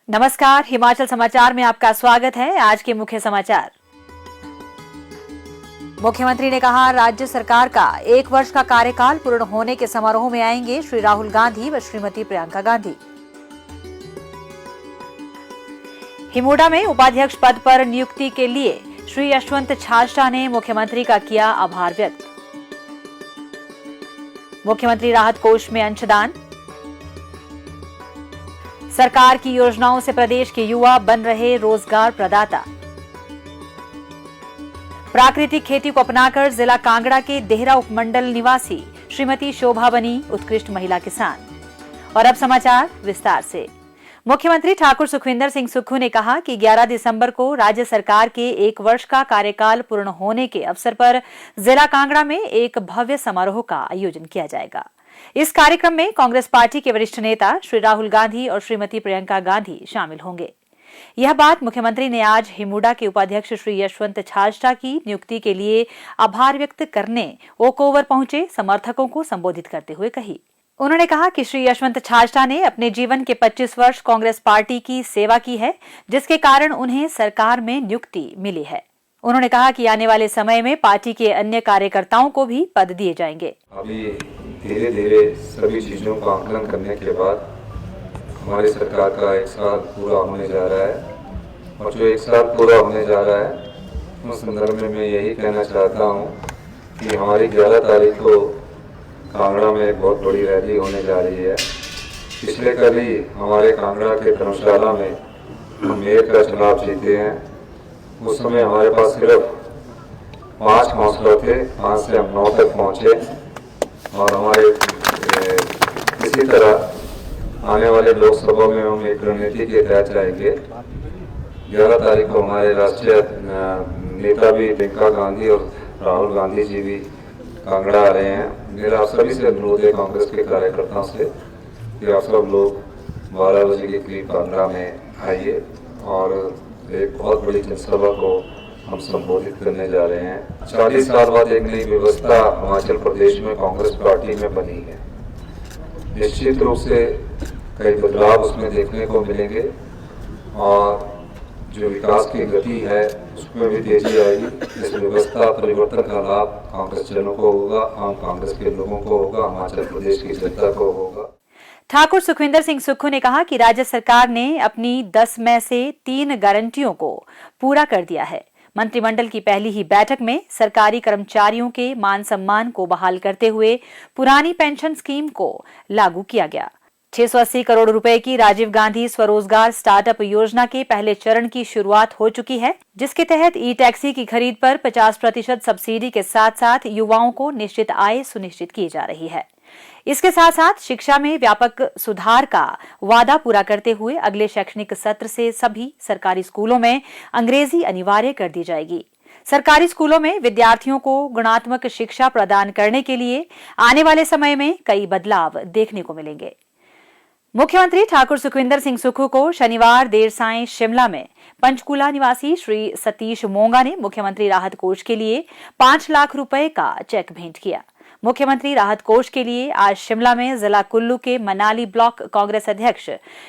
नमस्कार, हिमाचल समाचार में आपका स्वागत है। आज के मुख्य समाचार। मुख्यमंत्री ने कहा, राज्य सरकार का 1 वर्ष का कार्यकाल पूर्ण होने के समारोह में आएंगे श्री राहुल गांधी व श्रीमती प्रियंका गांधी। हिमुडा में उपाध्यक्ष पद पर नियुक्ति के लिए श्री यशवंत छाजटा ने मुख्यमंत्री का किया आभार व्यक्त। मुख्यमंत्री राहत कोष में अंशदान। सरकार की योजनाओं से प्रदेश के युवा बन रहे रोजगार प्रदाता। प्राकृतिक खेती को अपनाकर जिला कांगड़ा के देहरा उपमंडल निवासी श्रीमती शोभा बनी उत्कृष्ट महिला किसान। और अब समाचार विस्तार से। मुख्यमंत्री ठाकुर सुखविंदर सिंह सुक्खू ने कहा कि 11 दिसंबर को राज्य सरकार के 1 वर्ष का कार्यकाल पूर्ण होने के अवसर पर जिला कांगड़ा में एक भव्य समारोह का आयोजन किया जाएगा। इस कार्यक्रम में कांग्रेस पार्टी के वरिष्ठ नेता श्री राहुल गांधी और श्रीमती प्रियंका गांधी शामिल होंगे। यह बात मुख्यमंत्री ने आज हिमुडा के उपाध्यक्ष श्री यशवंत छाजटा की नियुक्ति के लिए आभार व्यक्त करने ओक ओवर पहुंचे समर्थकों को संबोधित करते हुए कही। उन्होंने कहा कि श्री यशवंत छाजटा ने अपने जीवन के 25 वर्ष कांग्रेस पार्टी की सेवा की है, जिसके कारण उन्हें सरकार में नियुक्ति मिली है। उन्होंने कहा कि आने वाले समय में पार्टी के अन्य कार्यकर्ताओं को भी पद दिए जाएंगे। अभी धीरे धीरे सभी चीज़ों का आकलन करने के बाद हमारी सरकार का 1 साल पूरा होने जा रहा है और जो 1 साल पूरा होने जा रहा है उस संदर्भ में मैं यही कहना चाहता हूँ कि हमारी 11 तारीख को कांगड़ा में एक बहुत बड़ी रैली होने जा रही है। पिछले कल ही हमारे कांगड़ा के धर्मशाला में हम मेयर का चुनाव जीते हैं। उस समय हमारे पास सिर्फ 5 काउंसलर थे, 5 से हम 9 तक पहुँचे और हमारे इसी तरह आने वाले लोकसभा में हम एक रणनीति के तहत जाएंगे। 11 तारीख को हमारे राष्ट्रीय नेता भी प्रियंका गांधी और राहुल गांधी जी भी कांगड़ा आ रहे हैं। मेरा आप सभी से अनुरोध है, कांग्रेस के कार्यकर्ताओं से, कि आप सब लोग 12 बजे के करीब कांगड़ा में आइए और एक बहुत बड़ी जनसभा को हम संबोधित करने जा रहे हैं। 40 साल बाद एक नई व्यवस्था हिमाचल प्रदेश में कांग्रेस पार्टी में बनी है। निश्चित रूप से कई बदलाव उसमें देखने को मिलेंगे और जो विकास की गति है उसमें भी तेजी आएगी। इस व्यवस्था परिवर्तन का लाभ कांग्रेस जनों को होगा, आम कांग्रेस के लोगों को होगा, हिमाचल प्रदेश की जनता को होगा। ठाकुर सुखविंदर सिंह सुक्खू ने कहा कि राज्य सरकार ने अपनी 10 में से 3 गारंटियों को पूरा कर दिया है। मंत्रिमंडल की पहली ही बैठक में सरकारी कर्मचारियों के मान सम्मान को बहाल करते हुए पुरानी पेंशन स्कीम को लागू किया गया। 680 करोड़ रुपए की राजीव गांधी स्वरोजगार स्टार्टअप योजना के पहले चरण की शुरुआत हो चुकी है, जिसके तहत ई टैक्सी की खरीद पर 50% सब्सिडी के साथ साथ युवाओं को निश्चित आय सुनिश्चित की जा रही है। इसके साथ साथ शिक्षा में व्यापक सुधार का वादा पूरा करते हुए अगले शैक्षणिक सत्र से सभी सरकारी स्कूलों में अंग्रेजी अनिवार्य कर दी जाएगी। सरकारी स्कूलों में विद्यार्थियों को गुणात्मक शिक्षा प्रदान करने के लिए आने वाले समय में कई बदलाव देखने को मिलेंगे। मुख्यमंत्री ठाकुर सुखविंदर सिंह सुक्खू को शनिवार देर सायं शिमला में पंचकूला निवासी श्री सतीश मोंगा ने मुख्यमंत्री राहत कोष के लिए 5 लाख रुपए का चेक भेंट किया। मुख्यमंत्री राहत कोष के लिए आज शिमला में जिला कुल्लू के मनाली ब्लॉक कांग्रेस अध्यक्ष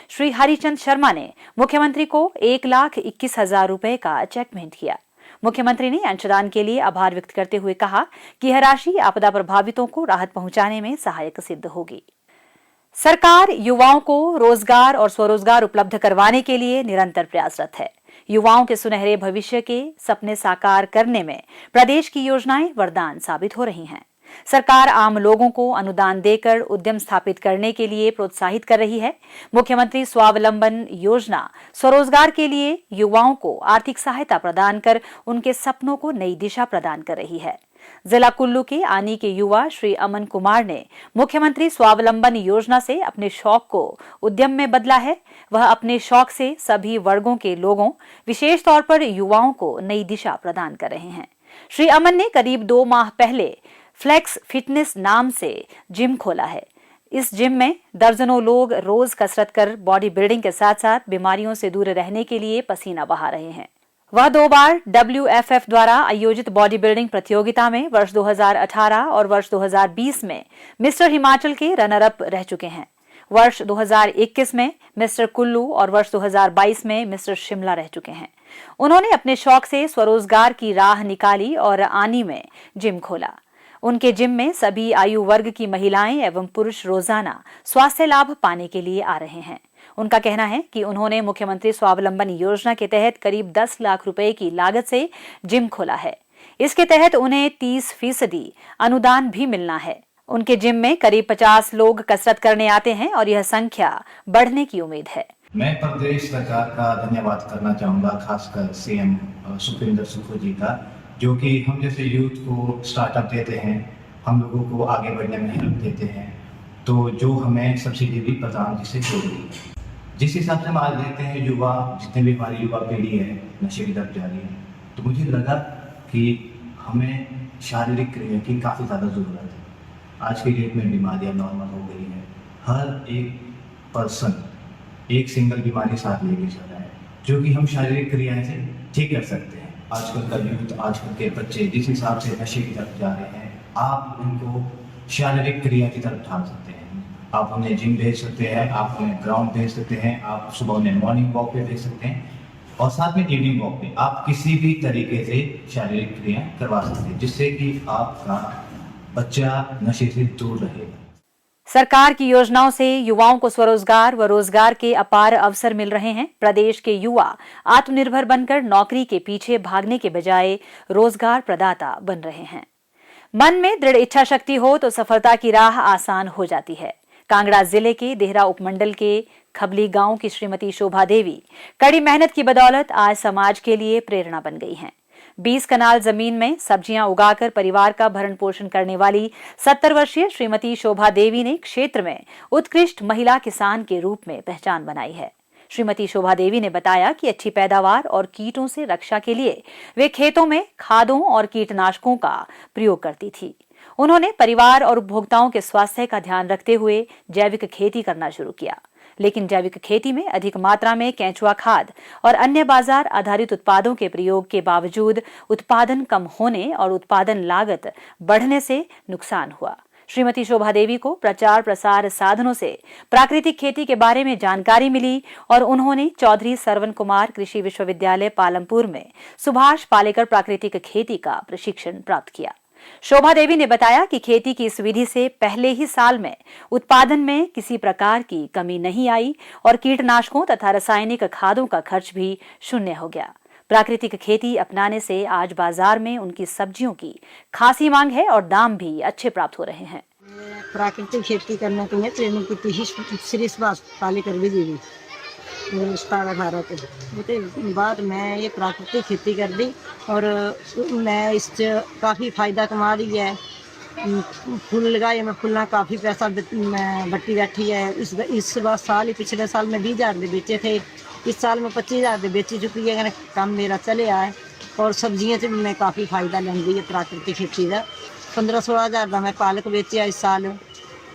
श्री हरिचंद शर्मा ने मुख्यमंत्री को 1,21,000 रुपए का चेक भेंट किया। मुख्यमंत्री ने अंशदान के लिए आभार व्यक्त करते हुए कहा कि यह राशि आपदा प्रभावितों को राहत पहुंचाने में सहायक सिद्ध होगी। सरकार युवाओं को रोजगार और स्वरोजगार उपलब्ध करवाने के लिए निरंतर प्रयासरत है। युवाओं के सुनहरे भविष्य के सपने साकार करने में प्रदेश की योजनाएं वरदान साबित हो रही हैं। सरकार आम लोगों को अनुदान देकर उद्यम स्थापित करने के लिए प्रोत्साहित कर रही है। मुख्यमंत्री स्वावलंबन योजना स्वरोजगार के लिए युवाओं को आर्थिक सहायता प्रदान कर उनके सपनों को नई दिशा प्रदान कर रही है। जिला कुल्लू के आनी के युवा श्री अमन कुमार ने मुख्यमंत्री स्वावलंबन योजना से अपने शौक को उद्यम में बदला है। वह अपने शौक से सभी वर्गों के लोगों, विशेष तौर पर युवाओं को नई दिशा प्रदान कर रहे हैं। श्री अमन ने करीब 2 माह पहले फ्लेक्स फिटनेस नाम से जिम खोला है। इस जिम में दर्जनों लोग रोज कसरत कर बॉडी बिल्डिंग के साथ साथ बीमारियों से दूर रहने के लिए पसीना बहा रहे हैं। वह 2 बार WFF द्वारा आयोजित बॉडी बिल्डिंग प्रतियोगिता में वर्ष 2018 और वर्ष 2020 में मिस्टर हिमाचल के रनर अप रह चुके हैं। वर्ष 2021 में मिस्टर कुल्लू और वर्ष 2022 में मिस्टर शिमला रह चुके हैं। उन्होंने अपने शौक से स्वरोजगार की राह निकाली और आनी में जिम खोला। उनके जिम में सभी आयु वर्ग की महिलाएं एवं पुरुष रोजाना स्वास्थ्य लाभ पाने के लिए आ रहे हैं। उनका कहना है कि उन्होंने मुख्यमंत्री स्वावलंबन योजना के तहत करीब 10 लाख रुपए की लागत से जिम खोला है। इसके तहत उन्हें 30% अनुदान भी मिलना है। उनके जिम में करीब 50 लोग कसरत करने आते हैं और यह संख्या बढ़ने की उम्मीद है। मैं प्रदेश सरकार का धन्यवाद करना चाहूँगा, खासकर सीएम सुखविंदर सुक्खू जी का, जो कि हम जैसे यूथ को स्टार्टअप देते हैं, हम लोगों को आगे बढ़ने में हेल्प देते हैं, तो जो हमें सब्सिडी भी प्रधानमंत्री से जोड़ रही है। जिस हिसाब से हम आज देखते हैं युवा, जितने भी हमारी युवा पीढ़ी है नशे की तरफ जा रही है, तो मुझे लगा कि हमें शारीरिक क्रिया की काफ़ी ज़्यादा ज़रूरत है। आज के डेट में बीमारियाँ नॉर्मल हो गई हैं, हर एक पर्सन एक सिंगल बीमारी साथ लेके चल रहा है, जो कि हम शारीरिक क्रिया से ठीक कर सकते हैं। आजकल का यूथ, आजकल के बच्चे जिस हिसाब से नशे की तरफ जा रहे हैं, आप उनको शारीरिक क्रिया की तरफ ढाल सकते हैं। आप उन्हें जिम भेज सकते हैं, आप उन्हें ग्राउंड भेज सकते हैं, आप सुबह उन्हें मॉर्निंग वॉक पे भेज सकते हैं और साथ में इवनिंग वॉक पे आप किसी भी तरीके से शारीरिक क्रिया करवा सकते हैं, जिससे कि आपका बच्चा नशे से दूर रहे। सरकार की योजनाओं से युवाओं को स्वरोजगार व रोजगार के अपार अवसर मिल रहे हैं। प्रदेश के युवा आत्मनिर्भर बनकर नौकरी के पीछे भागने के बजाय रोजगार प्रदाता बन रहे हैं। मन में दृढ़ इच्छा शक्ति हो तो सफलता की राह आसान हो जाती है। कांगड़ा जिले के देहरा उपमंडल के खबली गांव की श्रीमती शोभा देवी कड़ी मेहनत की बदौलत आज समाज के लिए प्रेरणा बन गई हैं। 20 कनाल जमीन में सब्जियां उगाकर परिवार का भरण पोषण करने वाली 70 वर्षीय श्रीमती शोभा देवी ने क्षेत्र में उत्कृष्ट महिला किसान के रूप में पहचान बनाई है। श्रीमती शोभा देवी ने बताया कि अच्छी पैदावार और कीटों से रक्षा के लिए वे खेतों में खादों और कीटनाशकों का प्रयोग करती थी। उन्होंने परिवार और उपभोक्ताओं के स्वास्थ्य का ध्यान रखते हुए जैविक खेती करना शुरू किया, लेकिन जैविक खेती में अधिक मात्रा में केंचुआ खाद और अन्य बाजार आधारित उत्पादों के प्रयोग के बावजूद उत्पादन कम होने और उत्पादन लागत बढ़ने से नुकसान हुआ। श्रीमती शोभा देवी को प्रचार प्रसार साधनों से प्राकृतिक खेती के बारे में जानकारी मिली और उन्होंने चौधरी सरवन कुमार कृषि विश्वविद्यालय पालमपुर में सुभाष पालेकर प्राकृतिक खेती का प्रशिक्षण प्राप्त किया। शोभा देवी ने बताया कि खेती की इस विधि से पहले ही साल में उत्पादन में किसी प्रकार की कमी नहीं आई और कीटनाशकों तथा रासायनिक खादों का खर्च भी शून्य हो गया। प्राकृतिक खेती अपनाने से आज बाजार में उनकी सब्जियों की खासी मांग है और दाम भी अच्छे प्राप्त हो रहे हैं। प्राकृतिक खेती करने के लिए ट्रेनिंग की थी श्री सुभाष पालेकर विधि 17-18 के बाद मैं ये प्राकृतिक खेती कर दी और मैं इससे काफ़ी फ़ायदा कमा रही है। फूल लगाए, मैं फूलना काफ़ी पैसा बट्टी बैठी है। इस बार साल ही पिछले साल में 20,000 दे बेचे थे, इस साल में 25,000 दे बेची चुकी है। काम मेरा चले आए और सब्जियां से मैं काफ़ी फ़ायदा लेंदी है प्राकृतिक खेती का। 15-16 हज़ार का मैं पालक बेचे इस साल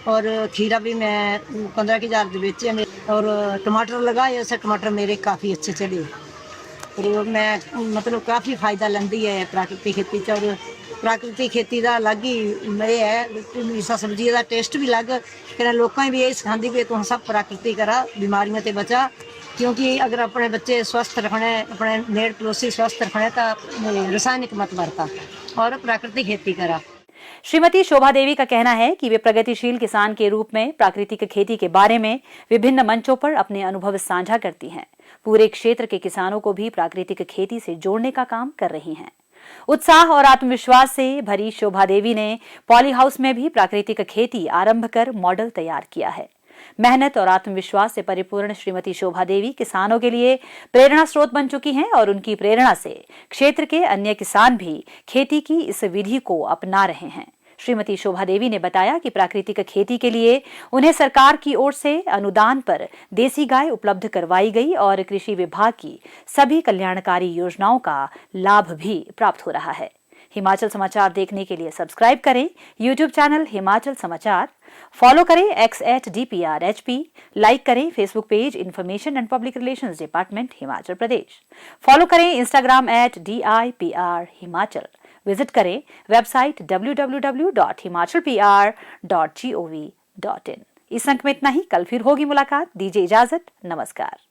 और खीरा भी मैं 15,000 दे बेचे और टमाटर लगाए, ऐसे टमाटर मेरे काफ़ी अच्छे चले और मैं मतलब काफ़ी फ़ायदा लेंदी है प्राकृतिक खेती च। और प्राकृतिक खेती का अलग ही ये है, इस सब्जी का टेस्ट भी अलग है। लोगों भी यही सिखाती भी तुम सब प्राकृतिक करा, बीमारियों से बचा, क्योंकि अगर अपने बच्चे स्वस्थ रखने, अपने नेड़ पड़ोसी स्वस्थ रखने तो रासायनिक मत बरता और प्राकृतिक खेती करा। श्रीमती शोभा देवी का कहना है कि वे प्रगतिशील किसान के रूप में प्राकृतिक खेती के बारे में विभिन्न मंचों पर अपने अनुभव साझा करती हैं। पूरे क्षेत्र के किसानों को भी प्राकृतिक खेती से जोड़ने का काम कर रही हैं। उत्साह और आत्मविश्वास से भरी शोभा देवी ने पॉली हाउस में भी प्राकृतिक खेती आरंभ कर मॉडल तैयार किया है। मेहनत और आत्मविश्वास से परिपूर्ण श्रीमती शोभा देवी किसानों के लिए प्रेरणा स्रोत बन चुकी हैं और उनकी प्रेरणा से क्षेत्र के अन्य किसान भी खेती की इस विधि को अपना रहे हैं। श्रीमती शोभा देवी ने बताया कि प्राकृतिक खेती के लिए उन्हें सरकार की ओर से अनुदान पर देसी गाय उपलब्ध करवाई गई और कृषि विभाग की सभी कल्याणकारी योजनाओं का लाभ भी प्राप्त हो रहा है। हिमाचल समाचार देखने के लिए सब्सक्राइब करें यूट्यूब चैनल हिमाचल समाचार, फॉलो करें x@DPRHP, लाइक करें Facebook page information and public relations department Himachal Pradesh, follow करें इंस्टाग्राम @DIPR हिमाचल, विजिट करें वेबसाइट www.himachalpr.gov.in। इस अंक में इतना ही। कल फिर होगी मुलाकात। दीजिए इजाजत। नमस्कार।